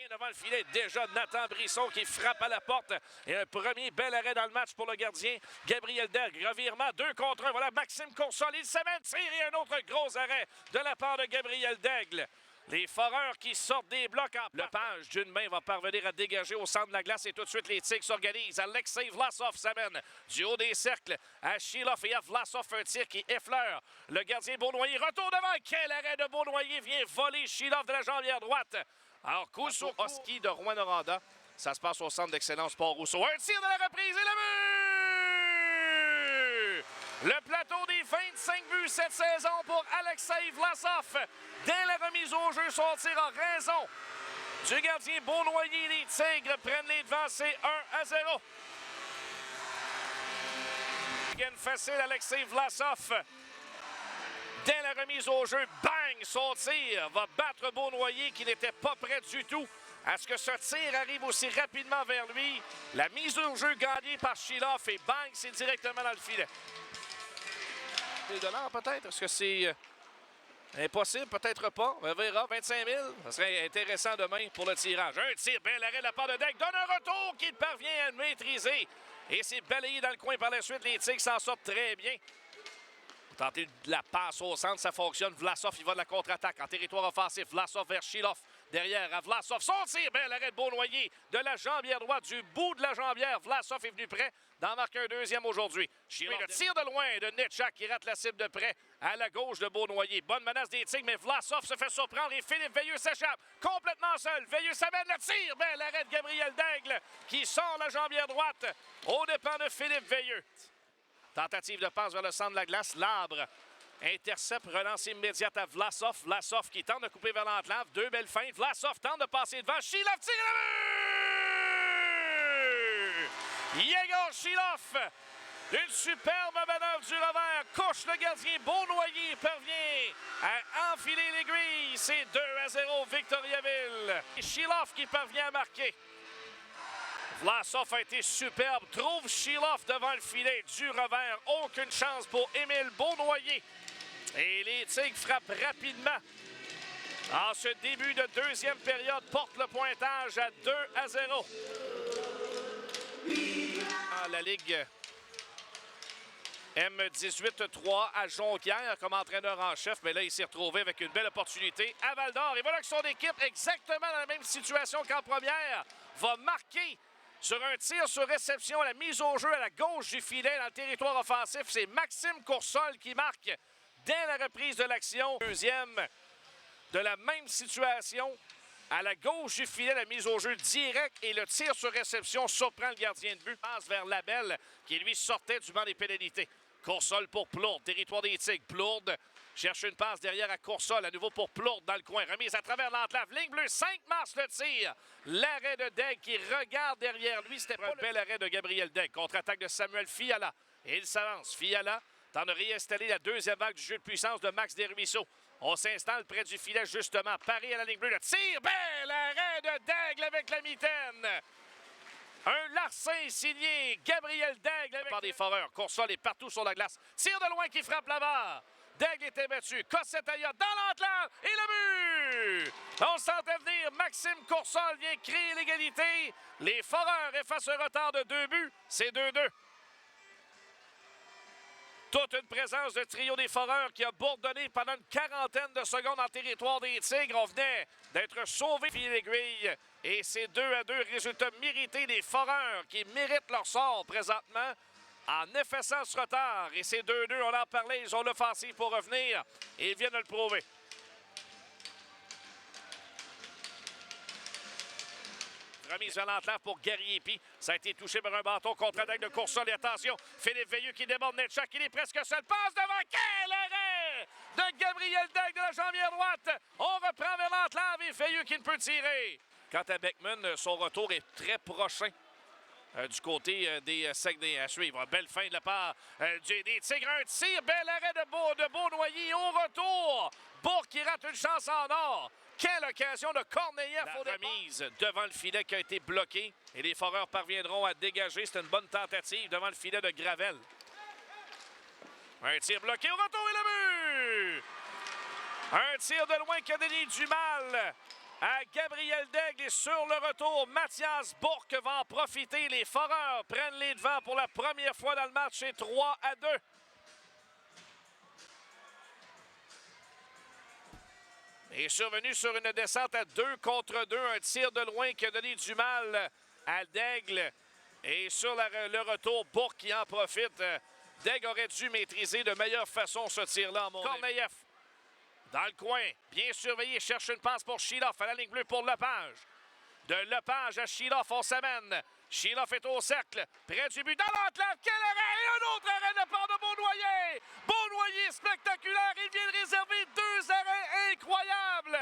Gardien devant le filet, déjà Nathan Brisson qui frappe à la porte. Et un premier bel arrêt dans le match pour le gardien Gabriel Daigle. Revirement 2 contre 1. Voilà Maxime Coursol. Il s'amène, tire et un autre gros arrêt de la part de Gabriel Daigle. Les Foreurs qui sortent des blocs en Lepage d'une main va parvenir à dégager au centre de la glace et tout de suite les Tigres s'organisent. Alexei Vlasov s'amène du haut des cercles à Chilov et à Vlasov un tir qui effleure le gardien Beaunoyer. Retour devant, quel arrêt de Beaunoyer vient voler Chilov de la jambière droite. Alors coup sur Oski de Rouyn-Noranda. Ça se passe au centre d'excellence Port-Rousseau. Un tir de la reprise et le but! Le plateau des 25 buts cette saison pour Alexei Vlasov. Dès la remise au jeu, son tir a raison du gardien Beaunoyer. Les Tigres prennent les devants, c'est 1-0. Gagne facile, Alexei Vlasov. Dès la remise au jeu, bang! Son tir va battre Beaunoyer qui n'était pas prêt du tout à ce que ce tir arrive aussi rapidement vers lui. La mise au jeu gagnée par Chilov et bang, c'est directement dans le filet. $10 peut-être? Est-ce que c'est impossible? Peut-être pas. On verra. 25 000. Ça serait intéressant demain pour le tirage. Un tir, bel arrêt de la part de Daigle. Donne un retour qu'il parvient à maîtriser. Et c'est balayé dans le coin par la suite. Les Tigres s'en sortent très bien. Tenter de la passe au centre, ça fonctionne. Vlasov, il va de la contre-attaque en territoire offensif. Vlasov vers Chilov. Derrière à Vlasov. Son tir, bel arrêt de Beaunoyer de la jambière droite, du bout de la jambière. Vlasov est venu prêt d'en marquer un deuxième aujourd'hui. Chilov, le tir de loin de Netchak qui rate la cible de près à la gauche de Beaunoyer. Bonne menace des Tigres, mais Vlasov se fait surprendre et Philippe Veilleux s'échappe complètement seul. Veilleux s'amène, le tir, bel arrêt de Gabriel Daigle qui sort la jambière droite au dépens de Philippe Veilleux. Tentative de passe vers le centre de la glace. Labre intercepte, relance immédiate à Vlasov. Vlasov qui tente de couper vers l'enclave. Deux belles feintes. Vlasov tente de passer devant. Chilov tire le but! Yegor Chilov, une superbe manœuvre du revers. Couche le gardien. Beaunoyer parvient à enfiler l'aiguille. C'est 2-0 Victoriaville. Chilov qui parvient à marquer. Vlasov a été superbe, trouve Chilov devant le filet du revers. Aucune chance pour Émile Beaunoyer. Et les Tigres frappent rapidement. En ce début de deuxième période, porte le pointage à 2-0. La Ligue M18-3 à Jonquière comme entraîneur en chef. Mais là, il s'est retrouvé avec une belle opportunité à Val-d'Or. Et voilà que son équipe, exactement dans la même situation qu'en première, va marquer sur un tir sur réception, la mise au jeu à la gauche du filet dans le territoire offensif. C'est Maxime Coursol qui marque dès la reprise de l'action. Deuxième de la même situation. À la gauche du filet, la mise au jeu directe et le tir sur réception surprend le gardien de but. Passe vers Labelle qui lui sortait du banc des pénalités. Coursol pour Plourde, territoire des Tigres. Plourde cherche une passe derrière à Coursol, à nouveau pour Plourde dans le coin. Remise à travers l'enclave. Ligne bleue, 5 mars le tir. L'arrêt de Daigle qui regarde derrière lui. C'était un bel arrêt de Gabriel Daigle. Contre-attaque de Samuel Fiala. Et il s'avance. Fiala tente de réinstaller la deuxième vague du jeu de puissance de Max Desruisseaux. On s'installe près du filet justement. Paris à la ligne bleue. Le tir, bel arrêt de Daigle avec la mitaine. Un larcin signé Gabriel Daigle avec par des Foreurs. Coursol est partout sur la glace. Tir de loin qui frappe la barre. Daigle était battu. Cossette-Aïa dans l'enclave et le but! On sentait venir. Maxime Coursol vient créer l'égalité. Les Foreurs effacent un retard de 2 buts. C'est 2-2. Toute une présence de trio des Foreurs qui a bourdonné pendant une quarantaine de secondes en territoire des Tigres. On venait d'être sauvés fil l'aiguille. Et c'est 2-2. Résultat mérité des Foreurs qui méritent leur sort présentement en effaçant ce retard. Et c'est 2-2. On en parlait. Ils ont l'offensive pour revenir. Et ils viennent de le prouver. Remise à l'enclave pour Gariepi. Ça a été touché par un bâton contre-attaque de Coursol. Et attention, Philippe Veilleux qui déborde Netchak. Il est presque seul. Passe devant. Quel arrêt de Gabriel Daigle de la jambière droite. On reprend vers l'enclave et Veilleux qui ne peut tirer. Quant à Beckman, son retour est très prochain du côté des Saguenay à suivre. Belle fin de la part des Tigres. Un tir, bel arrêt de Beaunoyer. Au retour, Bourque qui rate une chance en or. Quelle occasion de Korneyev au remise devant le filet qui a été bloqué. Et les Foreurs parviendront à dégager. C'est une bonne tentative devant le filet de Gravel. Un tir bloqué au retour et le but! Un tir de loin qui a donné du mal à Gabriel Daigle et sur le retour, Mathias Bourque va en profiter. Les Foreurs prennent les devants pour la première fois dans le match et 3-2. Et survenu sur une descente à 2 contre 2, un tir de loin qui a donné du mal à Daigle. Et sur le retour, Bourque qui en profite. Daigle aurait dû maîtriser de meilleure façon ce tir-là, mon Korneyev. Dans le coin, bien surveillé, cherche une passe pour Sheeloff à la ligne bleue pour Lepage. De Lepage à Sheeloff, on s'amène. Sheeloff est au cercle, près du but, dans l'enclave. Quel arrêt! Et un autre arrêt de la part de Beaunoyer! Beaunoyer spectaculaire, il vient de réserver 2 arrêts incroyables!